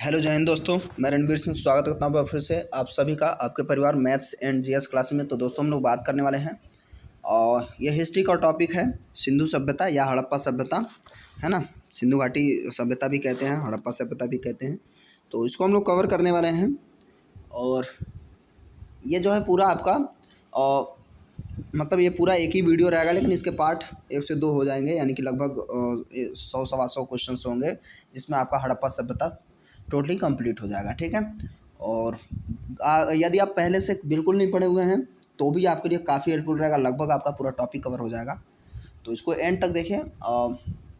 Hello जय हिंद दोस्तों, मैं रणबीर सिंह स्वागत करता हूँ फिर से आप सभी का आपके परिवार मैथ्स एंड जीएस क्लास में। तो दोस्तों हम लोग बात करने वाले हैं और ये हिस्ट्री का टॉपिक है सिंधु सभ्यता या हड़प्पा सभ्यता, है ना। सिंधु घाटी सभ्यता भी कहते हैं, हड़प्पा सभ्यता भी कहते हैं। तो इसको हम लोग कवर करने वाले हैं और ये जो है पूरा आपका मतलब ये पूरा एक ही वीडियो रहेगा, लेकिन इसके पार्ट 1 से 2 हो जाएंगे, यानी कि लगभग 100 सवा 100 क्वेश्चन होंगे जिसमें आपका हड़प्पा सभ्यता टोटली कंप्लीट हो जाएगा, ठीक है। और यदि आप पहले से बिल्कुल नहीं पढ़े हुए हैं तो भी आपके लिए काफ़ी हेल्पफुल रहेगा, लगभग आपका पूरा टॉपिक कवर हो जाएगा। तो इसको एंड तक देखें,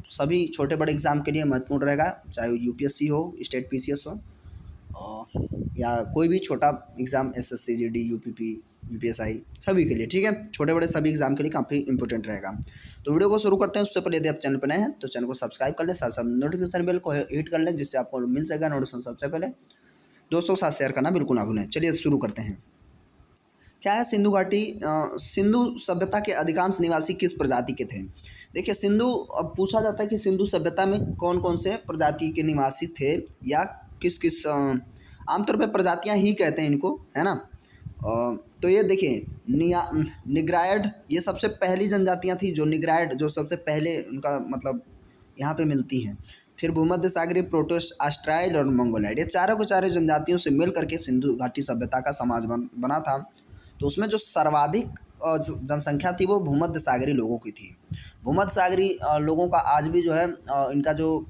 सभी छोटे बड़े एग्ज़ाम के लिए महत्वपूर्ण रहेगा, चाहे यूपीएससी हो, स्टेट पीसीएस हो या कोई भी छोटा exam, SSC, GD, UPP, UPSI, सभी के लिए, ठीक है। छोटे बड़े सभी एग्जाम के लिए काफ़ी इंपॉर्टेंट रहेगा। तो वीडियो को शुरू करते हैं। उससे पहले यदि आप चैनल पर नए हैं तो चैनल को सब्सक्राइब कर लें, साथ साथ नोटिफिकेशन बेल को हिट कर लें, जिससे आपको मिल सकेगा नोटिफिकेशन सबसे पहले। दोस्तों के साथ शेयर करना बिल्कुल ना भूलें। चलिए शुरू करते हैं। क्या है सिंधु घाटी? सिंधु सभ्यता के अधिकांश निवासी किस प्रजाति के थे? देखिए सिंधु, अब पूछा जाता है कि सिंधु सभ्यता में कौन कौन से प्रजाति के निवासी थे या किस किस, आमतौर पर प्रजातियां ही कहते हैं इनको, है ना। तो ये देखिए निग्रायड, ये सबसे पहली जनजातियां थी जो निग्रायड, जो सबसे पहले उनका मतलब यहाँ पे मिलती हैं। फिर भूमध्य सागरीय, प्रोटोस, ऑस्ट्राइल और मंगोलाइड, ये चारों को चारों जनजातियों से मिल करके सिंधु घाटी सभ्यता का समाज बना था। तो उसमें जो सर्वाधिक जनसंख्या थी वो भूमध्य सागरीय लोगों की थी। भूमध्य सागरीय लोगों का आज भी जो है इनका जो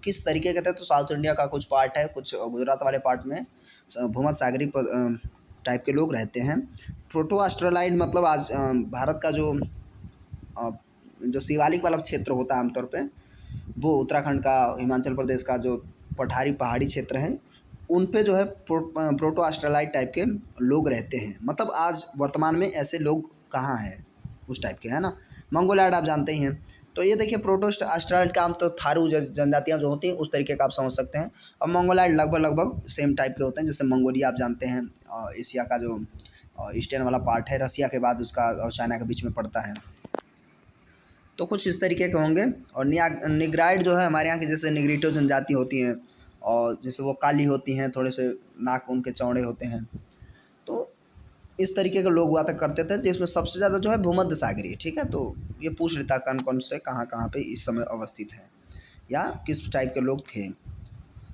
किस तरीके के थे, तो साउथ इंडिया का कुछ पार्ट है, कुछ गुजरात वाले पार्ट में भूमध्य सागरीय टाइप के लोग रहते हैं। प्रोटो ऑस्ट्रेलाइड मतलब आज भारत का जो शिवालिक वाला क्षेत्र होता है आमतौर पे, वो उत्तराखंड का, हिमाचल प्रदेश का जो पठारी पहाड़ी क्षेत्र है, उन पे जो है प्रोटो ऑस्ट्रेलाइड टाइप के लोग रहते हैं। मतलब आज वर्तमान में ऐसे लोग कहाँ हैं उस टाइप के, है ना। मंगोलाइड आप जानते ही हैं। तो ये देखिए प्रोटो ऑस्ट्रेलाइड का आम तो थारू जनजातियाँ जो होती हैं उस तरीके का आप समझ सकते हैं, और मंगोलाइड लगभग सेम टाइप के होते हैं। जैसे मंगोलिया आप जानते हैं, एशिया का जो ईस्टर्न वाला पार्ट है, रसिया के बाद उसका और चाइना के बीच में पड़ता है। तो कुछ इस तरीके के होंगे। और निग्राइड जो है हमारे यहाँ की जैसे निग्रिटो जनजाति होती हैं, और जैसे वो काली होती हैं, थोड़े से नाक उनके चौड़े होते हैं। तो इस तरीके के लोग हुआ करते थे, जिसमें सबसे ज़्यादा जो है भूमध्य सागरीय, ठीक है। तो ये पूछ लेता कौन कौन से कहाँ कहाँ पे इस समय अवस्थित है या किस टाइप के लोग थे।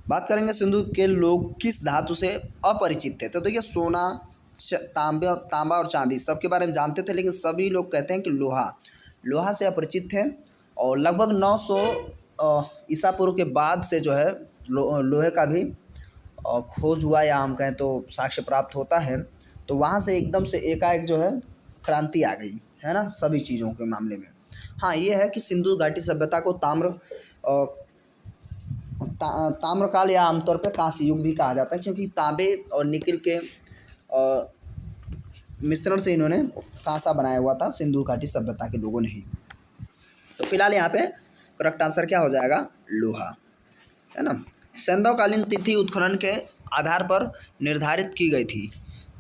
बात करेंगे सिंधु के लोग किस धातु से अपरिचित थे। तो देखिए सोना, तांबा और चांदी सबके बारे में जानते थे, लेकिन सभी लोग कहते हैं कि लोहा से अपरिचित थे। और लगभग 900 ईसा पूर्व के बाद से जो है लोहे का भी खोज हुआ, या हम कहें तो साक्ष्य प्राप्त होता है। तो वहाँ से एकदम से एकाएक जो है क्रांति आ गई, है ना, सभी चीज़ों के मामले में। हाँ, ये है कि सिंधु घाटी सभ्यता को ताम्रकाल या आमतौर पर कांस्य युग भी कहा जाता है, क्योंकि तांबे और निकिल के मिश्रण से इन्होंने कांसा बनाया हुआ था सिंधु घाटी सभ्यता के लोगों ने ही। तो फिलहाल यहाँ पे करेक्ट आंसर क्या हो जाएगा? लोहा, है ना। सैंधवकालीन तिथि उत्खनन के आधार पर निर्धारित की गई थी।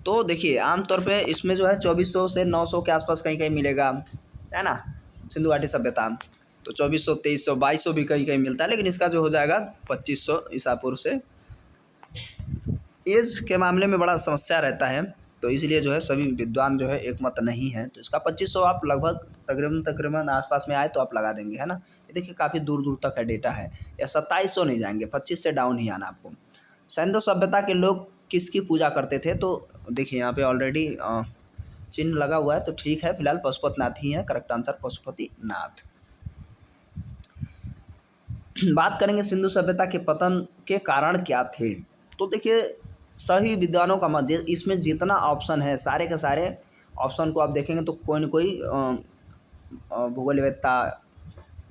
तो देखिए आमतौर पे इसमें जो है 2400 से 900 के आसपास कहीं कहीं मिलेगा, है ना, सिंधु घाटी सभ्यता। तो 2400, 2300, 2200 भी कहीं कहीं मिलता है, लेकिन इसका जो हो जाएगा 2500 ईसा पूर्व से। एज के मामले में बड़ा समस्या रहता है, तो इसलिए जो है सभी विद्वान जो है एक मत नहीं है। तो इसका 2500 आप लगभग तकरीबन आसपास में आए तो आप लगा देंगे, है ना। ये देखिए काफ़ी दूर दूर तक का डेटा है, या 2700 नहीं जाएंगे, 25 से डाउन ही आना आपको। सैंधव सभ्यता के लोग किसकी पूजा करते थे? तो देखिए यहाँ पे ऑलरेडी चिन्ह लगा हुआ है, तो ठीक है, फिलहाल पशुपतिनाथ ही है करेक्ट आंसर, पशुपतिनाथ। बात करेंगे सिंधु सभ्यता के पतन के कारण क्या थे। तो देखिए सभी विद्वानों का मत, इसमें जितना ऑप्शन है सारे के सारे ऑप्शन को आप देखेंगे तो कोई न कोई भूगोलवेत्ता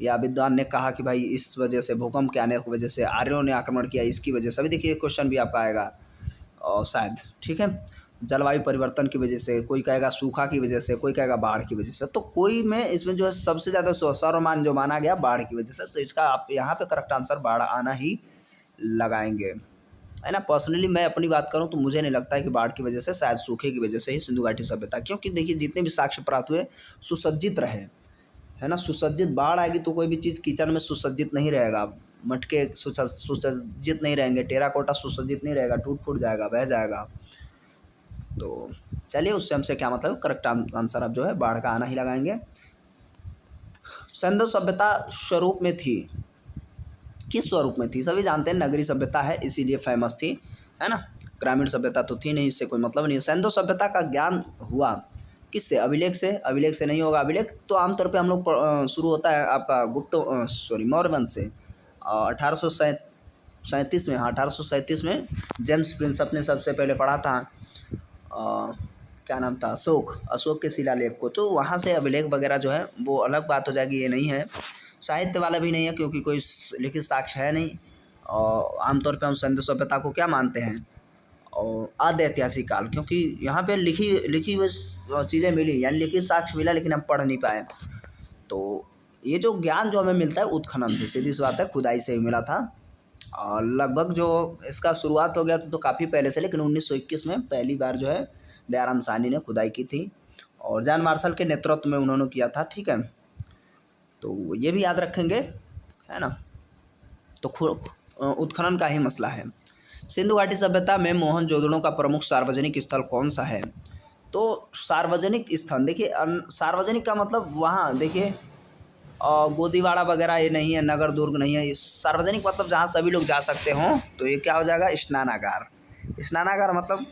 या विद्वान ने कहा कि भाई इस वजह से, भूकंप के आने की वजह से, आर्यों ने आक्रमण किया इसकी वजह से। अभी देखिए क्वेश्चन भी आपका आएगा शायद, ठीक है। जलवायु परिवर्तन की वजह से, कोई कहेगा सूखा की वजह से, कोई कहेगा बाढ़ की वजह से। तो कोई में इसमें जो है सबसे ज़्यादा सर्वमान्य जो माना गया बाढ़ की वजह से, तो इसका आप यहाँ पे करेक्ट आंसर बाढ़ आना ही लगाएंगे, है ना। पर्सनली मैं अपनी बात करूँ तो मुझे नहीं लगता है कि बाढ़ की वजह से, शायद सूखे की वजह से ही सिंधु घाटी सभ्यता, क्योंकि देखिए जितने भी साक्ष्य प्राप्त हुए सुसज्जित रहे, है ना। सुसज्जित, बाढ़ आएगी तो कोई भी चीज़ किचन में सुसज्जित नहीं रहेगा, मटके सुसज्जित नहीं रहेंगे, टेराकोटा सुसज्जित नहीं रहेगा, टूट फूट जाएगा, बह जाएगा। तो चलिए उससे हमसे क्या मतलब, करेक्ट आंसर अब जो है बाढ़ का आना ही लगाएंगे। सिंधु सभ्यता स्वरूप में थी, किस स्वरूप में थी? सभी जानते हैं नगरी सभ्यता है इसीलिए फेमस थी, है ना। ग्रामीण सभ्यता तो थी नहीं, इससे कोई मतलब नहीं है। सिंधु सभ्यता का ज्ञान हुआ किससे? अभिलेख से। अभिलेख से नहीं होगा, अभिलेख तो आमतौर पे हम लोग शुरू होता है आपका मौर्य वंश से। 1837 में, हाँ 1837 में जेम्स प्रिंसप ने सबसे पहले पढ़ा था, क्या नाम था, अशोक के शिलालेख को। तो वहाँ से अभिलेख वगैरह जो है वो अलग बात हो जाएगी, ये नहीं है। साहित्य वाला भी नहीं है क्योंकि कोई लिखित साक्ष्य है नहीं। और आमतौर पे हम सिंधु सभ्यता को क्या मानते हैं, और आद्य ऐतिहासिक काल, क्योंकि यहाँ पे लिखी हुई चीज़ें मिली, यानी लिखित साक्ष्य मिला लेकिन हम पढ़ नहीं पाए। तो ये जो ज्ञान जो हमें मिलता है उत्खनन से, सीधी सी बात है, खुदाई से ही मिला था। और लगभग जो इसका शुरुआत हो गया था तो काफ़ी पहले से, लेकिन 1921 में पहली बार जो है दयाराम साहनी ने खुदाई की थी और जॉन मार्शल के नेतृत्व में उन्होंने किया था, ठीक है। तो ये भी याद रखेंगे, है ना। तो उत्खनन का ही मसला है। सिंधु घाटी सभ्यता में मोहनजोदड़ो का प्रमुख सार्वजनिक स्थल कौन सा है? तो सार्वजनिक स्थल देखिए, सार्वजनिक का मतलब वहाँ देखिए गोदीवाड़ा वगैरह ये नहीं है, नगर दुर्ग नहीं है। सार्वजनिक मतलब जहाँ सभी लोग जा सकते हों, तो ये क्या हो जाएगा, स्नानागार। स्नानागार मतलब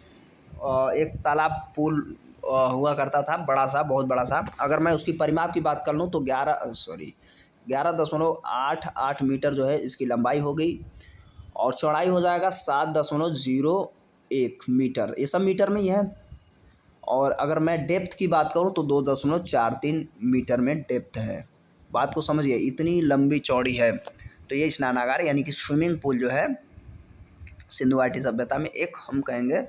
एक तालाब पुल हुआ करता था, बड़ा सा, बहुत बड़ा सा। अगर मैं उसकी परिमाप की बात कर लूँ तो 11.88 मीटर जो है इसकी लंबाई हो गई, और चौड़ाई हो जाएगा 7.01 मीटर। ये सब मीटर में ही है। और अगर मैं डेप्थ की बात करूँ तो 2.43 मीटर में डेप्थ है। बात को समझिए, इतनी लंबी चौड़ी है। तो ये स्नानागार यानी कि स्विमिंग पूल जो है सिंधु घाटी सभ्यता में एक हम कहेंगे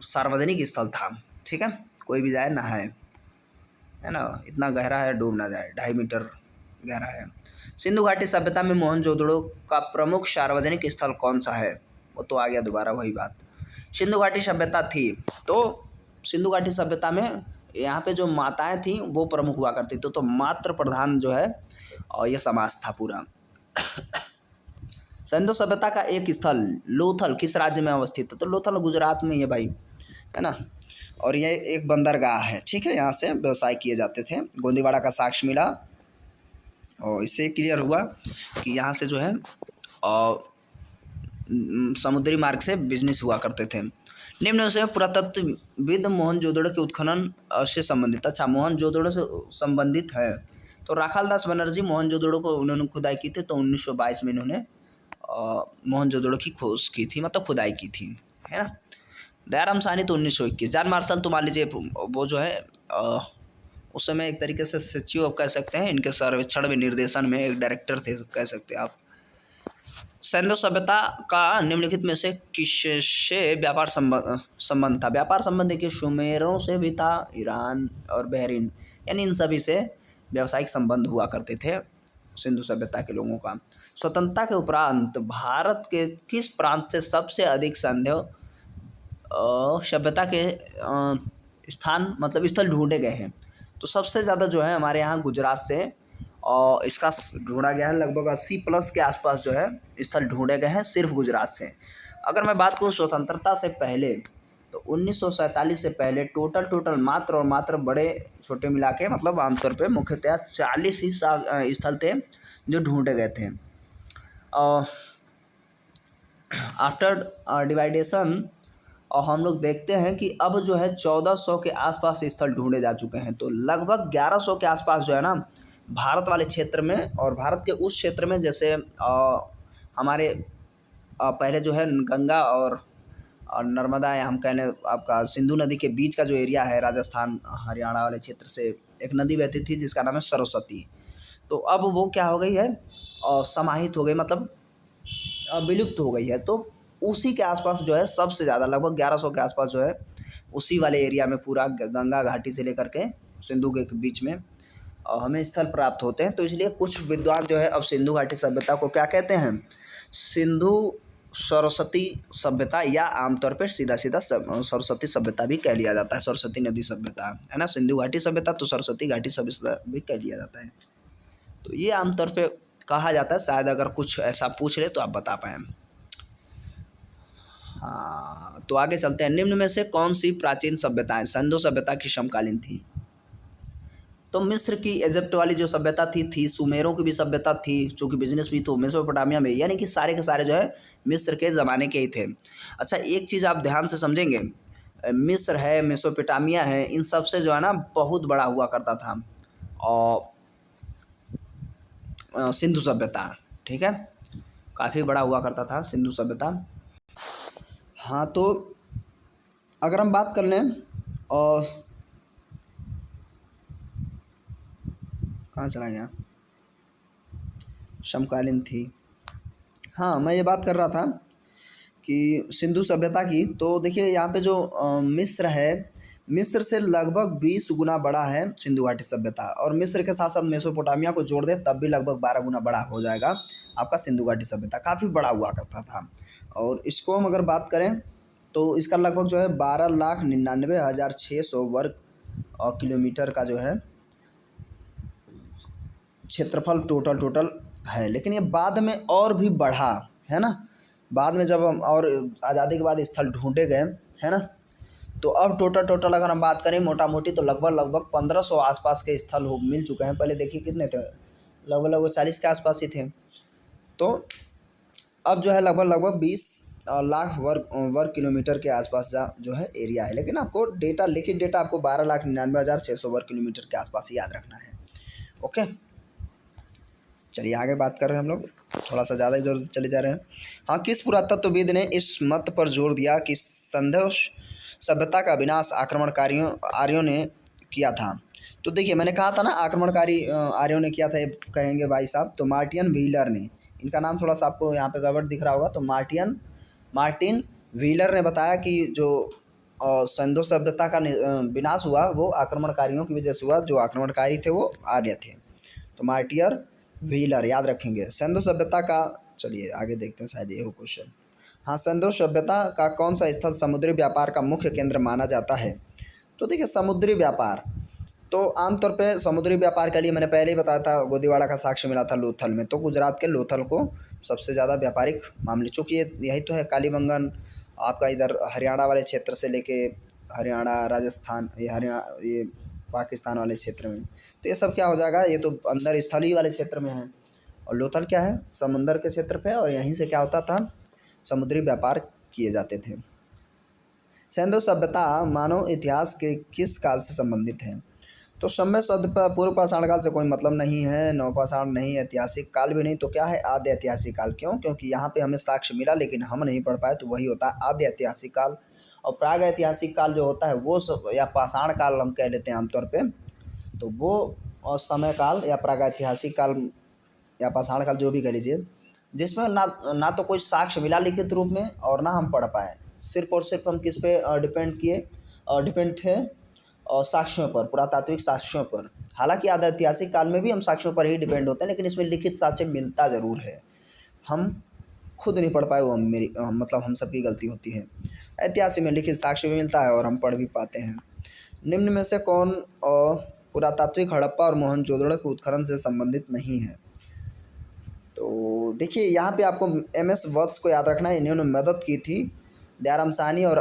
सार्वजनिक स्थल था, ठीक है। कोई भी जाए नहाए, है ना। इतना गहरा है, डूब ना जाए, 2.5 मीटर गहरा है। सिंधु घाटी सभ्यता में मोहनजोदड़ो का प्रमुख सार्वजनिक स्थल कौन सा है? वो तो आ गया दोबारा वही बात। सिंधु घाटी सभ्यता थी, तो सिंधु घाटी सभ्यता में यहाँ पे जो माताएं थीं वो प्रमुख हुआ करती थी। तो मातृ प्रधान जो है और ये समाज था पूरा। सिंधु सभ्यता का एक स्थल लोथल किस राज्य में अवस्थित है? तो लोथल गुजरात में ही है भाई, है ना। और ये एक बंदरगाह है, ठीक है। यहाँ से व्यवसाय किए जाते थे। गोंदीवाड़ा का साक्ष्य मिला और इससे क्लियर हुआ कि यहाँ से जो है समुद्री मार्ग से बिजनेस हुआ करते थे। निम्न से पुरातत्वविद मोहनजोदड़ो के उत्खनन से संबंधित, अच्छा मोहनजोदड़ो से संबंधित है। तो राखालदास बनर्जी मोहनजोदड़ो को उन्होंने खुदाई की थी। तो 1922 में इन्होंने मोहनजोदड़ो की खोज की थी, मतलब खुदाई की थी, है ना। दयाराम साहनी तो 1921। जॉन मार्शल तो मान लीजिए वो जो है उस समय एक तरीके से सचिव आप कह सकते हैं, इनके सर्वेक्षण में निर्देशन में एक डायरेक्टर थे, कह सकते हैं आप। सिंधु सभ्यता का निम्नलिखित में से किससे व्यापार संबंध था? व्यापार संबंध देखिए सुमेरों से भी था, ईरान और बहरीन, यानी इन सभी से व्यावसायिक संबंध हुआ करते थे सिंधु सभ्यता के लोगों का। स्वतंत्रता के उपरांत भारत के किस प्रांत से सबसे अधिक सिंधु सभ्यता के स्थान मतलब स्थल ढूंढे गए हैं? तो सबसे ज़्यादा जो है हमारे यहाँ गुजरात से और इसका ढूंढा गया है। लगभग 80+ के आसपास जो है स्थल ढूंढे गए हैं सिर्फ गुजरात से। अगर मैं बात करूँ स्वतंत्रता से पहले, तो 1947 से पहले टोटल मात्र और मात्र बड़े छोटे मिला के मतलब आमतौर पे मुख्यतः 40 ही स्थल थे जो ढूंढे गए थे। आफ्टर डिवाइडेशन और हम लोग देखते हैं कि अब जो है 1400 के आसपास स्थल ढूंढे जा चुके हैं। तो लगभग 1100 के आसपास जो है ना भारत वाले क्षेत्र में, और भारत के उस क्षेत्र में जैसे हमारे पहले जो है गंगा और नर्मदा या हम कह लें आपका सिंधु नदी के बीच का जो एरिया है राजस्थान हरियाणा वाले क्षेत्र से एक नदी बहती थी जिसका नाम है सरस्वती। तो अब वो क्या हो गई है, समाहित हो गई, मतलब विलुप्त हो गई है। तो उसी के आसपास जो है सबसे ज़्यादा लगभग 1100 के आसपास जो है उसी वाले एरिया में पूरा गंगा घाटी से लेकर के सिंधु के बीच में हमें स्थल प्राप्त होते हैं। तो इसलिए कुछ विद्वान जो है अब सिंधु घाटी सभ्यता को क्या कहते हैं, सिंधु सरस्वती सभ्यता, या आमतौर पर सीधा सरस्वती सभ्यता भी कह लिया जाता है। सरस्वती नदी सभ्यता है ना, सिंधु घाटी सभ्यता तो सरस्वती घाटी सभ्यता भी कह लिया जाता है। तो ये आमतौर पर कहा जाता है। शायद अगर कुछ ऐसा पूछ ले तो आप बता पाएँ। हाँ, तो आगे चलते हैं। निम्न में से कौन सी प्राचीन सभ्यताएं सिंधु सभ्यता की समकालीन थी? तो मिस्र की इजिप्ट वाली जो सभ्यता थी सुमेरों की भी सभ्यता थी, चूँकि बिजनेस भी तो मेसोपोटामिया में, यानी कि सारे के सारे जो है मिस्र के ज़माने के ही थे। अच्छा, एक चीज़ आप ध्यान से समझेंगे, मिस्र है, मेसोपोटामिया है, इन सब से जो है ना बहुत बड़ा हुआ करता था और सिंधु सभ्यता, ठीक है, काफ़ी बड़ा हुआ करता था सिंधु सभ्यता। हाँ, तो अगर हम बात कर लें और कहाँ चला गया, समकालीन थी। हाँ, मैं ये बात कर रहा था कि सिंधु सभ्यता की, तो देखिए यहाँ पे जो मिस्र है, मिस्र से लगभग 20 गुना बड़ा है सिंधु घाटी सभ्यता, और मिस्र के साथ साथ मेसोपोटामिया को जोड़ दे तब भी लगभग 12 गुना बड़ा हो जाएगा आपका सिंधु घाटी सभ्यता। काफ़ी बड़ा हुआ करता था। और इसको हम अगर बात करें तो इसका लगभग जो है 12,99,600 वर्ग किलोमीटर का जो है क्षेत्रफल टोटल है। लेकिन ये बाद में और भी बढ़ा है ना, बाद में जब हम और आज़ादी के बाद स्थल ढूंढे गए, है ना, तो अब टोटल अगर हम बात करें मोटा मोटी तो लगभग 1500 आसपास के स्थल हो मिल चुके हैं। पहले देखिए कितने थे, लगभग 40 के आसपास ही थे। तो अब जो है लगभग 20 लाख वर्ग किलोमीटर के आसपास जो है एरिया है। लेकिन आपको डेटा, लिखित डेटा आपको 12,99,600 वर्ग किलोमीटर के आसपास ही याद रखना है। ओके, चलिए आगे बात कर रहे हैं हम लोग, थोड़ा सा ज़्यादा इधर चले जा रहे हैं। हाँ, किस पुरातत्वविद ने इस मत पर जोर दिया कि सिंधु सभ्यता का विनाश आक्रमणकारियों आर्यों ने किया था? तो देखिए मैंने कहा था ना आक्रमणकारी आर्यों ने किया था, ये कहेंगे भाई साहब, तो मार्टिन व्हीलर ने, इनका नाम थोड़ा सा आपको यहाँ पे गड़बड़ दिख रहा होगा, तो मार्टिन व्हीलर ने बताया कि जो सिंधु सभ्यता का विनाश हुआ वो आक्रमणकारियों की वजह से हुआ। जो आक्रमणकारी थे वो आर्य थे। तो मार्टियर व्हीलर याद रखेंगे। सिंधु सभ्यता का, चलिए आगे देखते हैं, शायद ये हो क्वेश्चन। हाँ, सिंधु सभ्यता का कौन सा स्थल समुद्री व्यापार का मुख्य केंद्र माना जाता है? तो देखिए समुद्री व्यापार, तो आमतौर पे समुद्री व्यापार के लिए मैंने पहले ही बताया था, गोदीवाड़ा का साक्ष्य मिला था लोथल में, तो गुजरात के लोथल को सबसे ज़्यादा व्यापारिक मामले, चूँकि ये यही तो है कालीबंगन आपका इधर हरियाणा वाले क्षेत्र से लेके हरियाणा, राजस्थान, ये पाकिस्तान वाले क्षेत्र में, तो ये सब क्या हो जाएगा, ये तो अंदर स्थलीय वाले क्षेत्र में है। और लोथल क्या है, समंदर के क्षेत्र पे, और यहीं से क्या होता था, समुद्री व्यापार किए जाते थे। सिंधु सभ्यता मानव इतिहास के किस काल से संबंधित है? तो समय शब्द पर पूर्व पाषाण काल से कोई मतलब नहीं है, नवपाषाण नहीं, ऐतिहासिक काल भी नहीं, तो क्या है, आद्य ऐतिहासिक काल। क्यों? क्योंकि यहाँ पे हमें साक्ष्य मिला लेकिन हम नहीं पढ़ पाए, तो वही होता है आद्य ऐतिहासिक काल। और प्राग ऐतिहासिक काल जो होता है वो सब, या पाषाण काल हम कह लेते हैं आमतौर पे, तो वो और समय काल या प्रागैतिहासिक काल या पाषाण काल जो भी कह लीजिए, जिसमें ना तो कोई साक्ष्य मिला लिखित रूप में और ना हम पढ़ पाए, सिर्फ और सिर्फ हम किस पे डिपेंड थे, और साक्ष्यों पर, पुरातात्विक साक्ष्यों पर। हालांकि आद्य ऐतिहासिक काल में भी हम साक्ष्यों पर ही डिपेंड होते हैं, लेकिन इसमें लिखित साक्ष्य मिलता ज़रूर है, हम खुद नहीं पढ़ पाए, वो मेरी मतलब हम सबकी गलती होती है। ऐतिहासिक में लिखित साक्ष्य भी मिलता है और हम पढ़ भी पाते हैं। निम्न में से कौन पुरातात्विक हड़प्पा और मोहनजोदड़ो के उत्खनन से संबंधित नहीं है? तो देखिए यहाँ पे आपको MS वत्स को याद रखना है, इन्होंने मदद की थी दयाराम साहनी और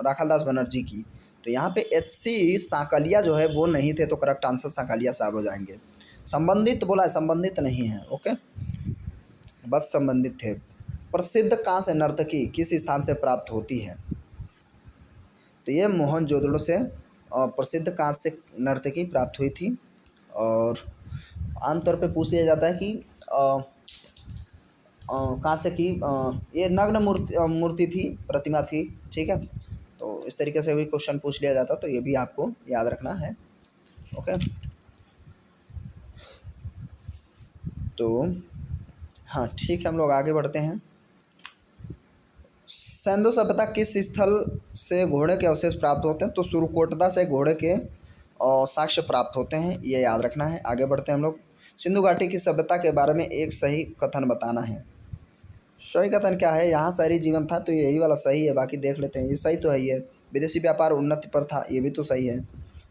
राखालदास बनर्जी की। तो यहाँ पे HC सांकलिया जो है वो नहीं थे, तो करेक्ट आंसर सांकलिया साहब हो जाएंगे। संबंधित बोला है, संबंधित नहीं है, ओके, बस संबंधित थे। प्रसिद्ध कांस्य नर्तकी किस स्थान से प्राप्त होती है? तो ये मोहनजोदड़ो से प्रसिद्ध कांस्य नर्तकी प्राप्त हुई थी। और आमतौर पे पूछ लिया जाता है कि कांस्य की ये नग्न मूर्ति थी, प्रतिमा थी, ठीक है, तो इस तरीके से भी क्वेश्चन पूछ लिया जाता, तो ये भी आपको याद रखना है। ओके, तो हाँ ठीक है, हम लोग आगे बढ़ते हैं। सिंधु सभ्यता किस स्थल से घोड़े के अवशेष प्राप्त होते हैं? तो सुरकोटदा से घोड़े के साक्ष्य प्राप्त होते हैं, ये याद रखना है। आगे बढ़ते हैं हम लोग। सिंधु घाटी की सभ्यता के बारे में एक सही कथन बताना है। सही कथन क्या है, यहाँ शहरी जीवन था, तो यही वाला सही है, बाकी देख लेते हैं। ये सही तो है, ये विदेशी व्यापार उन्नति पर था, ये भी तो सही है।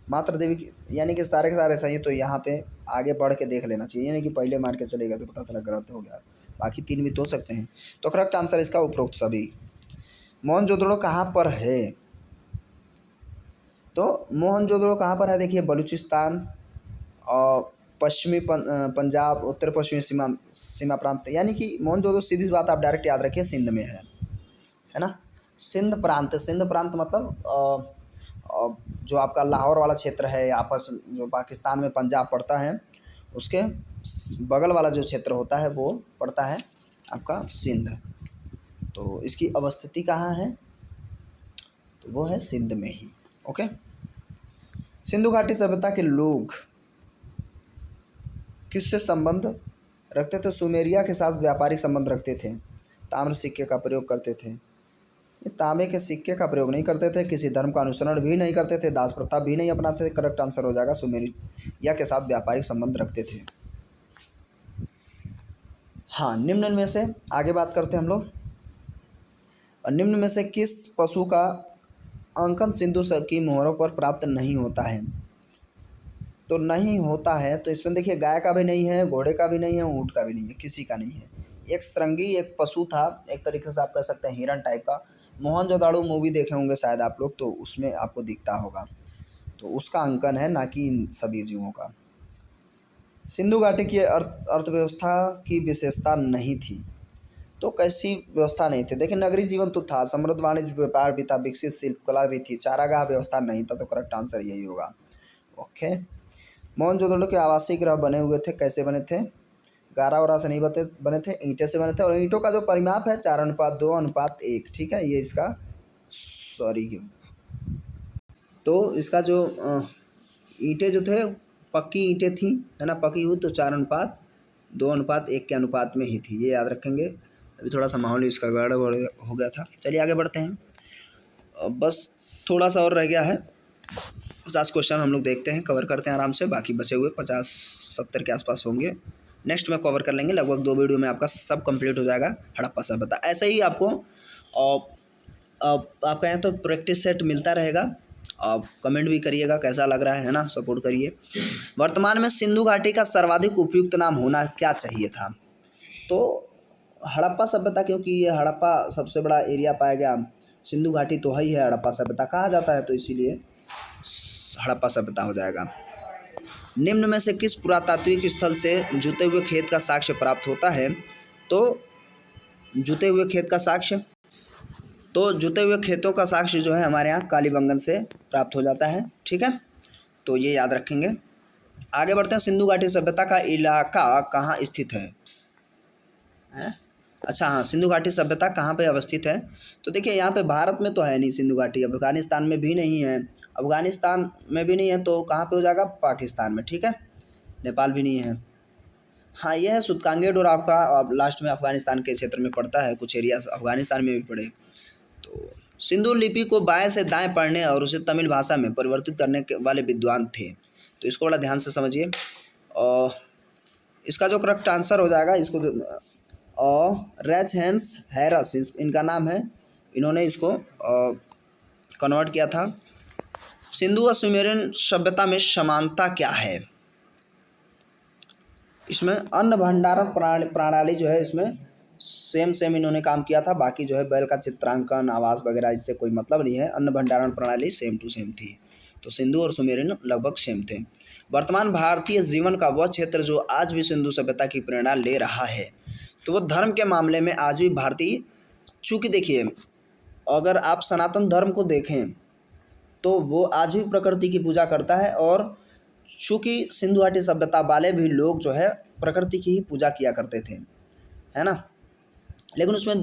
मात्र देवी यानी कि सारे के सारे सही, तो यहाँ पे आगे बढ़ के देख लेना चाहिए, यानी कि पहले मार के चलेगा तो पता चला गलत हो गया, बाकी 3 भी तो सकते हैं। तो करेक्ट आंसर इसका उपरोक्त सभी। मोहनजोदड़ो कहाँ पर है? तो मोहनजोदड़ो कहाँ पर है? देखिए बलूचिस्तान और पश्चिमी पंजाब, उत्तर पश्चिमी सीमा प्रांत, यानी कि मोहनजोदड़ो सीधी सी बात आप डायरेक्ट याद रखिए सिंध में है ना। सिंध प्रांत, सिंध प्रांत मतलब जो आपका लाहौर वाला क्षेत्र है, आपस जो पाकिस्तान में पंजाब पड़ता है उसके बगल वाला जो क्षेत्र होता है वो पड़ता है आपका सिंध। तो इसकी अवस्थिति कहाँ है? तो वो है सिंध में ही। ओके। सिंधु घाटी सभ्यता के लोग किससे संबंध रखते थे? सुमेरिया के साथ व्यापारिक संबंध रखते थे, ताम्र सिक्के का प्रयोग करते थे। तांबे के सिक्के का प्रयोग नहीं करते थे, किसी धर्म का अनुसरण भी नहीं करते थे, दास प्रथा भी नहीं अपनाते थे। करेक्ट आंसर हो जाएगा सुमेरिया के साथ व्यापारिक संबंध रखते थे। हाँ, निम्न में से आगे बात करते हैं हम लोग। निम्न में से किस पशु का अंकन सिंधु की मोहरों पर प्राप्त नहीं होता है? तो नहीं होता है तो इसमें देखिए गाय का भी नहीं है, घोड़े का भी नहीं है, ऊँट का भी नहीं है, किसी का नहीं है। एक श्रृंगी एक पशु था, एक तरीके से आप कह सकते हैं हिरन टाइप का। मोहनजोदाड़ो मूवी देखे होंगे शायद आप लोग, तो उसमें आपको दिखता होगा, तो उसका अंकन है, ना कि इन सभी जीवों का। सिंधु घाटी की अर्थव्यवस्था की विशेषता नहीं थी। तो कैसी व्यवस्था नहीं थी? देखिए नगरीय जीवन तो था, समृद्ध वाणिज्य व्यापार भी था, विकसित शिल्पकला भी थी, चारागाह व्यवस्था नहीं था। तो करेक्ट आंसर यही होगा। ओके। मोहनजोदड़ो के आवासीय गृह बने हुए थे, कैसे बने थे? गारा वारा से नहीं बने थे, ईंटे से बने थे। और ईंटों का जो परिमाप है 4:2:1, ठीक है, ये इसका सॉरी तो इसका जो ईंटें जो थे पक्की ईंटें थी, है ना, पकी हुई, तो 4:2:1 के अनुपात में ही थी, ये याद रखेंगे। अभी थोड़ा सा माहौल इसका गड़बड़ हो गया था। चलिए आगे बढ़ते हैं। बस थोड़ा सा और रह गया है, 50 क्वेश्चन हम लोग देखते हैं, कवर करते हैं आराम से। बाकी बचे हुए 50-70 के आसपास होंगे, नेक्स्ट में कवर कर लेंगे। लगभग 2 वीडियो में आपका सब कंप्लीट हो जाएगा हड़प्पा सभ्यता। ऐसे ही आपको आप कहें तो प्रैक्टिस सेट मिलता रहेगा। आप कमेंट भी करिएगा कैसा लग रहा है ना, सपोर्ट करिए। वर्तमान में सिंधु घाटी का सर्वाधिक उपयुक्त नाम होना क्या चाहिए था? तो हड़प्पा सभ्यता, क्योंकि ये हड़प्पा सबसे बड़ा एरिया पाया गया, सिंधु घाटी तो है ही है, हड़प्पा सभ्यता कहा जाता है, तो इसीलिए हड़प्पा सभ्यता हो जाएगा। निम्न में से किस पुरातात्विक स्थल से जुते हुए खेत का साक्ष्य प्राप्त होता है? तो जुते हुए खेत का साक्ष्य, तो जुते हुए खेतों का साक्ष्य जो है हमारे यहाँ कालीबंगन से प्राप्त हो जाता है, ठीक है, तो ये याद रखेंगे। आगे बढ़ते हैं। सिंधु घाटी सभ्यता का इलाका कहाँ स्थित है? अच्छा हाँ, सिंधु घाटी सभ्यता कहाँ पे अवस्थित है? तो देखिए यहाँ पे भारत में तो है नहीं सिंधु घाटी, अफगानिस्तान में भी नहीं है, अफगानिस्तान में भी नहीं है, तो कहाँ पे हो जाएगा? पाकिस्तान में, ठीक है, नेपाल भी नहीं है। हाँ, ये है सुतकांगेड, और आपका लास्ट में अफगानिस्तान के क्षेत्र में पड़ता है, कुछ एरिया अफगानिस्तान में भी पड़े। तो सिंधु लिपि को बाएं से दाएं पढ़ने और उसे तमिल भाषा में परिवर्तित करने के वाले विद्वान थे, तो इसको बड़ा ध्यान से समझिए। और इसका जो करेक्ट आंसर हो जाएगा, इसको रेचहेंस हैरस इनका नाम है, इन्होंने इसको कन्वर्ट किया था। सिंधु और सुमेरियन सभ्यता में समानता क्या है? इसमें अन्न भंडारण प्रणाली जो है, इसमें सेम इन्होंने काम किया था। बाकी जो है बैल का चित्रांकन, आवास वगैरह, इससे कोई मतलब नहीं है। अन्न भंडारण प्रणाली सेम टू सेम थी। तो सिंधु और सुमेरियन लगभग सेम थे। वर्तमान भारतीय जीवन का वह क्षेत्र जो आज भी सिंधु सभ्यता की प्रेरणा ले रहा है, तो वो धर्म के मामले में आज भी भारतीय, चूँकि देखिए अगर आप सनातन धर्म को देखें तो वो आज भी प्रकृति की पूजा करता है, और चूँकि सिंधु घाटी सभ्यता वाले भी लोग जो है प्रकृति की ही पूजा किया करते थे, है ना, लेकिन उसमें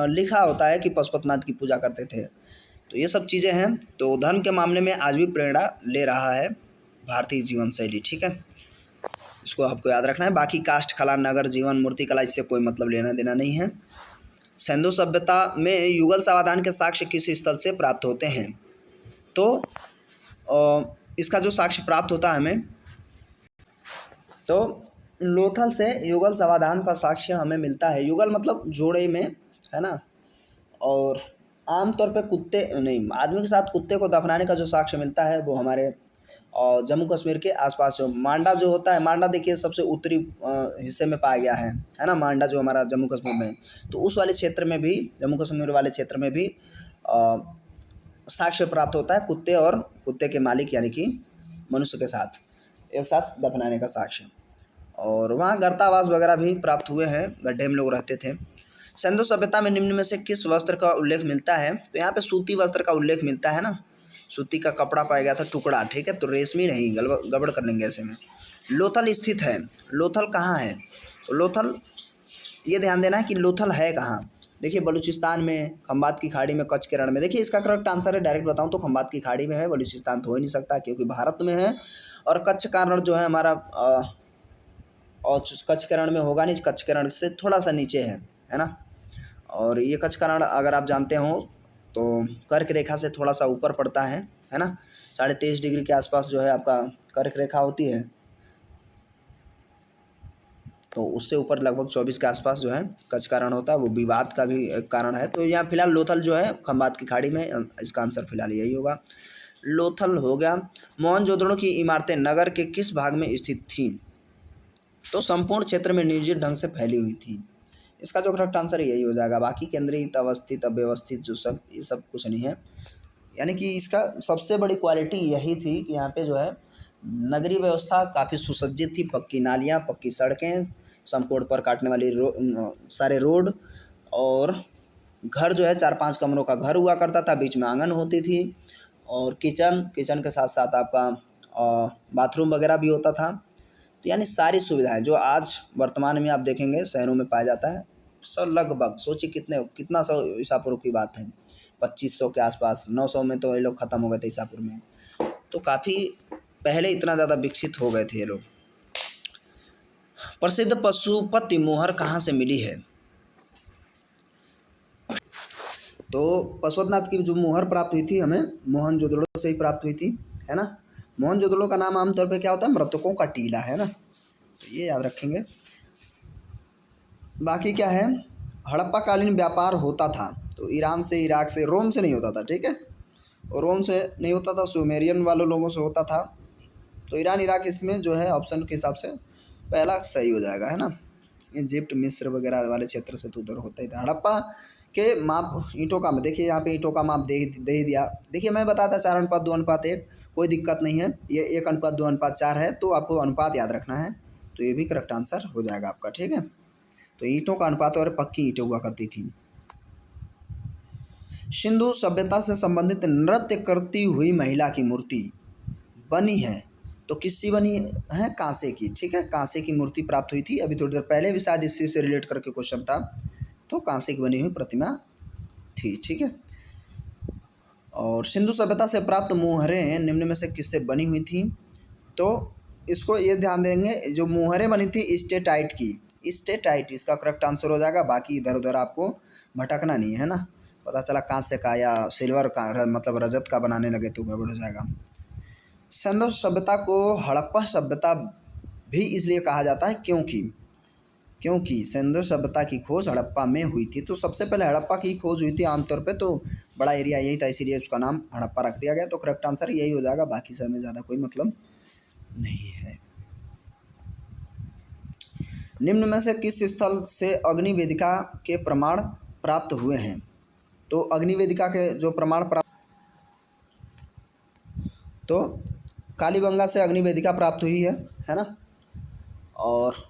लिखा होता है कि पशुपतिनाथ की पूजा करते थे। तो ये सब चीज़ें हैं। तो धर्म के मामले में आज भी प्रेरणा ले रहा है भारतीय जीवन शैली, ठीक है, इसको आपको याद रखना है। बाकी काष्ठ कला, नगर जीवन, मूर्तिकला, इससे कोई मतलब लेना देना नहीं है। सिंधु सभ्यता में युगल समाधान के साक्ष्य किस स्थल से प्राप्त होते हैं? तो इसका जो साक्ष्य प्राप्त होता है हमें, तो लोथल से युगल समाधान का साक्ष्य हमें मिलता है। युगल मतलब जोड़े में, है ना, और आमतौर पे कुत्ते नहीं, आदमी के साथ कुत्ते को दफनाने का जो साक्ष्य मिलता है वो हमारे और जम्मू कश्मीर के आसपास जो मांडा जो होता है, मांडा देखिए सबसे उत्तरी हिस्से में पाया गया है ना, मांडा जो हमारा जम्मू कश्मीर में है। तो उस वाले क्षेत्र में भी, जम्मू कश्मीर वाले क्षेत्र में भी साक्ष्य प्राप्त होता है कुत्ते और कुत्ते के मालिक यानी कि मनुष्य के साथ एक साथ दफनाने का साक्ष्य। और वहाँ गर्तावास वगैरह भी प्राप्त हुए हैं, गड्ढे में लोग रहते थे। सिंधु सभ्यता में निम्न में से किस वस्त्र का उल्लेख मिलता है? तो यहाँ पे सूती वस्त्र का उल्लेख मिलता है ना, सूती का कपड़ा पाया गया था टुकड़ा, ठीक है, तो रेशमी नहीं, गड़बड़ कर लेंगे ऐसे में। लोथल स्थित है, लोथल कहाँ है? तो लोथल, ये ध्यान देना है कि लोथल है कहाँ। देखिए बलूचिस्तान में, खंबात की खाड़ी में, कच्छ के रण में। देखिए इसका करेक्ट आंसर है, डायरेक्ट बताऊँ तो खंबात की खाड़ी में है, बलूचिस्तान तो हो ही नहीं सकता क्योंकि भारत में है। और कच्छ का रण जो है हमारा और कच्छ के रण में होगा नहीं, कच्छ के रण से थोड़ा सा नीचे है ना। और ये कच्छ का रण अगर आप जानते हो तो कर्क रेखा से थोड़ा सा ऊपर पड़ता है ना, 23.5 डिग्री के आसपास जो है आपका कर्क रेखा होती है, तो उससे ऊपर लगभग 24 के आसपास जो है कच्छ का रण होता है, वो विवाद का भी एक कारण है। तो यहाँ फिलहाल लोथल जो है खंबात की खाड़ी में, इसका आंसर फिलहाल यही होगा, लोथल हो गया। मोहनजोदड़ो की इमारतें नगर के किस भाग में स्थित थीं? तो संपूर्ण क्षेत्र में नियोजित ढंग से फैली हुई थी। इसका जो करेक्ट आंसर यही हो जाएगा। बाकी केंद्रित, अवस्थित, अव्यवस्थित जो सब, ये सब कुछ नहीं है। यानी कि इसका सबसे बड़ी क्वालिटी यही थी कि यहाँ पे जो है नगरीय व्यवस्था काफ़ी सुसज्जित थी, पक्की नालियाँ, पक्की सड़कें, समकोण पर काटने वाली सारे रोड, और घर जो है 4-5 कमरों का घर हुआ करता था, बीच में आंगन होती थी, और किचन के साथ साथ आपका बाथरूम वगैरह भी होता था। तो यानी सारी सुविधाएं जो आज वर्तमान में आप देखेंगे शहरों में पाया जाता है, सब लगभग सोचिए कितना सौ ईसा पूर्व की बात है, 2500 के आसपास, 900 में तो ये लोग ख़त्म हो गए थे ईसा पूर्व में, तो काफ़ी पहले इतना ज़्यादा विकसित हो गए थे ये लोग। प्रसिद्ध पशुपति मोहर कहाँ से मिली है? तो पशुपतिनाथ की जो मोहर प्राप्त हुई थी हमें मोहनजोदड़ो से ही प्राप्त हुई थी, है ना। मोहनजोदड़ो का नाम आमतौर पे क्या होता है? मृतकों का टीला, है ना, तो ये याद रखेंगे। बाकी क्या है, हड़प्पा कालीन व्यापार होता था तो ईरान से, इराक से, रोम से नहीं होता था, ठीक है, और रोम से नहीं होता था, सुमेरियन वालों लोगों से होता था। तो ईरान इराक इसमें जो है ऑप्शन के हिसाब से पहला सही हो जाएगा, है ना। इजिप्ट, मिस्र वगैरह वाले क्षेत्र से तो उधर होता ही था। हड़प्पा के माप ईंटों का, देखिए यहाँ पे ईंटों का माप दे ही दिया। देखिए मैं बताता 4:2:1, कोई दिक्कत नहीं है, ये 1:2:4 है, तो आपको अनुपात याद रखना है, तो ये भी करेक्ट आंसर हो जाएगा आपका, ठीक है। तो ईंटों का अनुपात और पक्की ईंटें हुआ करती थी। सिंधु सभ्यता से संबंधित नृत्य करती हुई महिला की मूर्ति बनी है, तो किसकी बनी है? कांसे की, ठीक है, कांसे की मूर्ति प्राप्त हुई थी। अभी थोड़ी देर पहले भी शायद इसी से रिलेट करके क्वेश्चन था, तो कांसे की बनी हुई प्रतिमा थी, ठीक है। और सिंधु सभ्यता से प्राप्त मोहरें निम्न में से किससे बनी हुई थी? तो इसको ये ध्यान देंगे, जो मोहरें बनी थी स्टेटाइट की, स्टेटाइट इसका करेक्ट आंसर हो जाएगा। बाकी इधर उधर आपको भटकना नहीं है ना, पता चला कांस्य का या सिल्वर का, मतलब रजत का बनाने लगे तो गड़बड़ हो जाएगा। सिंधु सभ्यता को हड़प्पा सभ्यता भी इसलिए कहा जाता है क्योंकि सिंधु सभ्यता की खोज हड़प्पा में हुई थी। तो सबसे पहले हड़प्पा की खोज हुई थी आमतौर पे, तो बड़ा एरिया यही था, इसीलिए उसका नाम हड़प्पा रख दिया गया। तो करेक्ट आंसर यही हो जाएगा, बाकी से हमें ज़्यादा कोई मतलब नहीं है। निम्न में से किस स्थल से अग्नि वेदिका के प्रमाण प्राप्त हुए हैं? तो अग्नि वेदिका के जो प्रमाण प्राप्त, तो कालीबंगा से अग्नि वेदिका प्राप्त हुई है ना। और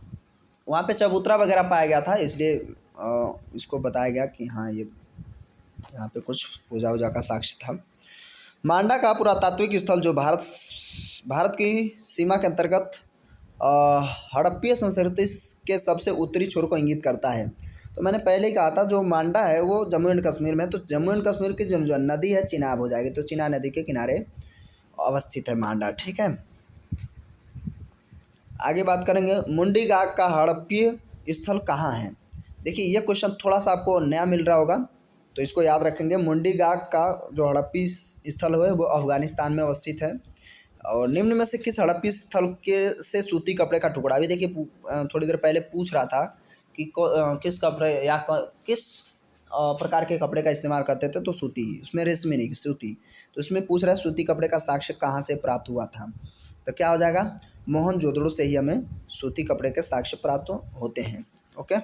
वहाँ पे चबूतरा वगैरह पाया गया था, इसलिए इसको बताया गया कि हाँ ये यहाँ पे कुछ पूजा वूजा का साक्ष्य था। मांडा का पुरातात्विक स्थल जो भारत की सीमा के अंतर्गत हड़प्पीय संस्कृति के सबसे उत्तरी छोर को इंगित करता है। तो मैंने पहले ही कहा था जो मांडा है वो जम्मू एंड कश्मीर में है, तो जम्मू एंड कश्मीर की जो नदी है चिनाब हो जाएगी, तो चिनाब नदी के किनारे अवस्थित है मांडा, ठीक है। आगे बात करेंगे, मुंडी गाग का हड़प्पीय स्थल कहाँ है? देखिए ये क्वेश्चन थोड़ा सा आपको नया मिल रहा होगा, तो इसको याद रखेंगे। मुंडी गाग का जो हड़प्पी स्थल है वो अफगानिस्तान में अवस्थित है। और निम्न में से किस हड़प्पी स्थल के से सूती कपड़े का टुकड़ा, भी देखिए थोड़ी देर पहले पूछ रहा था कि किस कपड़े या किस प्रकार के कपड़े का इस्तेमाल करते थे, तो सूती, उसमें रेशमी नहीं, सूती। तो इसमें पूछ रहा है सूती कपड़े का साक्ष्य कहाँ से प्राप्त हुआ था, तो क्या हो जाएगा, मोहनजोदड़ो से ही हमें सूती कपड़े के साक्ष्य प्राप्त होते हैं। ओके।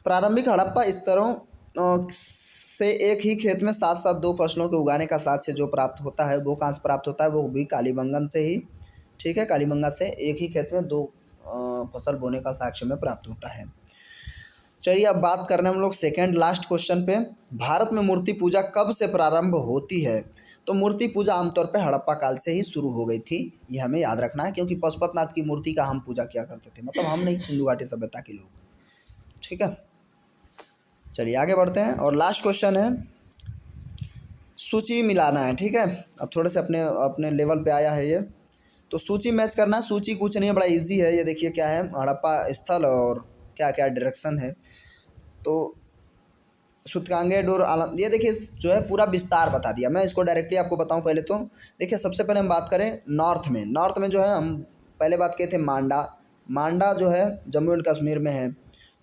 प्रारंभिक हड़प्पा स्तरों से एक ही खेत में साथ साथ दो फसलों के उगाने का साक्ष्य जो प्राप्त होता है वो कहाँ से प्राप्त होता है, वो भी कालीबंगन से ही। ठीक है, कालीबंगा से एक ही खेत में दो फसल बोने का साक्ष्य में प्राप्त होता है। चलिए अब बात कर रहे हैं हम लोग सेकेंड लास्ट क्वेश्चन पे। भारत में मूर्ति पूजा कब से प्रारंभ होती है, तो मूर्ति पूजा आमतौर पे हड़प्पा काल से ही शुरू हो गई थी, ये हमें याद रखना है, क्योंकि पशुपतिनाथ की मूर्ति का हम पूजा किया करते थे, मतलब हम नहीं, सिंधु घाटी सभ्यता के लोग। ठीक है, चलिए आगे बढ़ते हैं और लास्ट क्वेश्चन है, सूची मिलाना है। ठीक है, अब थोड़े से अपने अपने लेवल पे आया है ये, तो सूची मैच करना है। सूची कुछ नहीं है, बड़ा इजी है, ये देखिए क्या है, हड़प्पा स्थल और क्या क्या डायरेक्शन है। तो सूतकांगे डोर आलम, ये देखिए जो है पूरा विस्तार बता दिया। मैं इसको डायरेक्टली आपको बताऊं, पहले तो देखिए सबसे पहले हम बात करें नॉर्थ में जो है हम पहले बात किए थे मांडा जो है जम्मू एंड कश्मीर में है,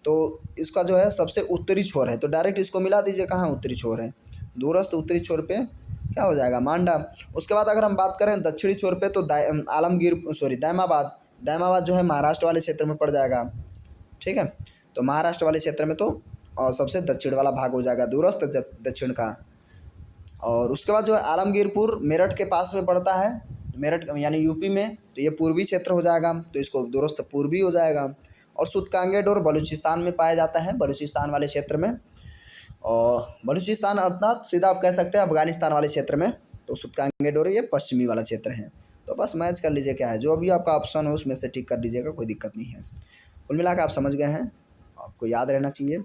तो इसका जो है सबसे उत्तरी छोर है, तो डायरेक्ट इसको मिला दीजिए, कहाँ उत्तरी छोर है, दूरस्थ उत्तरी छोर पे क्या हो जाएगा, मांडा। उसके बाद अगर हम बात करें दक्षिणी छोर पे, तो दैमाबाद जो है महाराष्ट्र वाले क्षेत्र में पड़ जाएगा। ठीक है, तो महाराष्ट्र वाले क्षेत्र में तो और सबसे दक्षिण वाला भाग हो जाएगा, दूरस्थ दक्षिण का। और उसके बाद जो है आलमगीरपुर मेरठ के पास में पड़ता है, मेरठ यानी यूपी में, तो ये पूर्वी क्षेत्र हो जाएगा, तो इसको दूरस्थ पूर्वी हो जाएगा। और सूतकांगे डोर बलूचिस्तान में पाया जाता है, बलूचिस्तान वाले क्षेत्र में, और बलूचिस्तान अर्थात सीधा आप कह सकते हैं अफगानिस्तान वाले क्षेत्र में। तो सूतकांगे डोर ये पश्चिमी वाला क्षेत्र है। तो बस मैच कर लीजिए क्या है, जो भी आपका ऑप्शन हो उसमें से टिक कर लीजिएगा, कोई दिक्कत नहीं है। कुल मिला के आप समझ गए हैं, आपको याद रहना चाहिए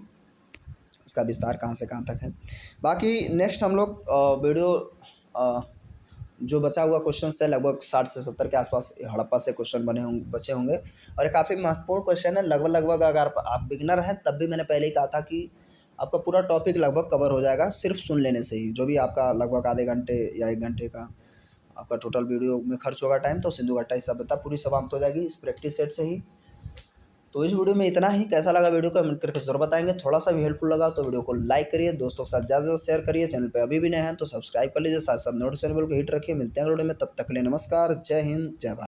इसका विस्तार कहाँ से कहाँ तक है। बाकी नेक्स्ट हम लोग वीडियो जो बचा हुआ क्वेश्चन है लगभग 60 से 70 के आसपास हड़प्पा से क्वेश्चन बचे होंगे, और ये काफ़ी महत्वपूर्ण क्वेश्चन है। लगभग अगर आप बिगनर हैं तब भी मैंने पहले ही कहा था कि आपका पूरा टॉपिक लगभग कवर हो जाएगा सिर्फ सुन लेने से ही। जो भी आपका लगभग आधे घंटे या 1 घंटे का आपका टोटल वीडियो में खर्च होगा टाइम, तो सिंधु घाटी सभ्यता पूरी समाप्त हो जाएगी इस प्रैक्टिस सेट से ही। तो इस वीडियो में इतना ही। कैसा लगा वीडियो को कमेंट करके जरूर बताएंगे। थोड़ा सा भी हेल्पफुल लगा तो वीडियो को लाइक करिए, दोस्तों के साथ ज़्यादा शेयर करिए। चैनल पे अभी भी नए हैं तो सब्सक्राइब कर लीजिए, साथ साथ नोटिफिकेशन बेल को हिट रखिए। मिलते हैं वीडियो में, तब तक के लिए नमस्कार, जय हिंद, जय भारत।